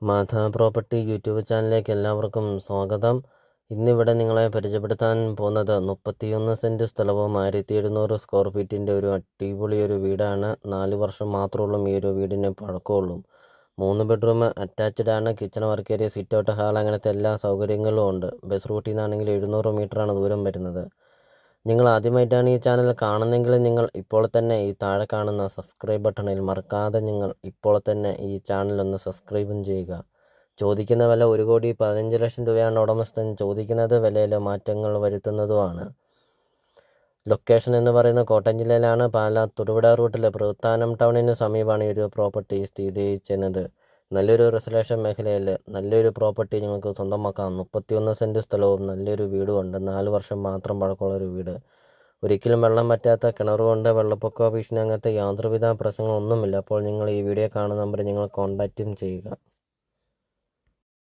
Madha property YouTube ചാനലിലേക്ക് എല്ലാവർക്കും സ്വാഗതം. ഇന്നിവിടെ നിങ്ങളെ പരിചയപ്പെടുത്താൻ പോകുന്നത് 31 സെൻറ്റ് സ്ഥലവും 1700 സ്ക്വയർ ഫീറ്റിൻ്റെ ഒരു അടിപൊളി ഒരു വീടാണ്. 4 വർഷം മാത്രമുള്ളൂ ഈ ഒരു വീടിന് പഴക്കമുള്ളൂ. 3 ബെഡ്റൂം അറ്റാച്ച്ഡ് ആണ്. Kitchen, work area, sit out, hall അങ്ങനത്തെ എല്ലാ സൗകര്യങ്ങളും ഉണ്ട്. ബസ് റൂട്ടിൽ നിന്നാണെങ്കിൽ 700 മീറ്ററാണ് ദൂരം വരുന്നത്. നിങ്ങൾ ആദ്യമായിട്ടാണ് ഈ ചാനൽ കാണുന്നതെങ്കിൽ നിങ്ങൾ ഇപ്പോൾ തന്നെ ഈ താഴെ കാണുന്ന സബ്സ്ക്രൈബ് ബട്ടണിൽ മറക്കാതെ നിങ്ങൾ ഇപ്പോൾ തന്നെ ഈ ചാനൽ ഒന്ന് സബ്സ്ക്രൈബും ചെയ്യുക. ചോദിക്കുന്ന വില 1,15,00,000 രൂപയാണ് ഉടമസ്ഥൻ ചോദിക്കുന്നത്. വിലയിൽ മാറ്റങ്ങൾ വരുത്തുന്നതുമാണ്. ലൊക്കേഷൻ എന്ന് പറയുന്നത് കോട്ടയം ജില്ലയിലാണ്. പാലാ തൊടുപുഴ റൂട്ടിൽ പ്രവൃത്താനം ടൗണിന് സമീപമാണ് ഈ ഒരു പ്രോപ്പർട്ടി സ്ഥിതി ചെയ്യുന്നത്. നല്ലൊരു റെസിഡൻഷ്യൽ മേഖലയിൽ നല്ലൊരു പ്രോപ്പർട്ടി നിങ്ങൾക്ക് സ്വന്തമാക്കാം. 31 സെൻറ്റ് സ്ഥലവും നല്ലൊരു വീടുമുണ്ട്. 4 വർഷം മാത്രം പഴക്കമുള്ളൊരു വീട്. ഒരിക്കലും വെള്ളം പറ്റാത്ത കിണറുകൊണ്ട് വെള്ളപ്പൊക്ക ഭീഷണി അങ്ങനത്തെ യാതൊരുവിധ പ്രശ്നങ്ങളൊന്നുമില്ല. അപ്പോൾ നിങ്ങൾ ഈ വീഡിയോ കാണുന്ന നമ്പറിൽ നിങ്ങൾ കോൺടാക്റ്റും ചെയ്യുക.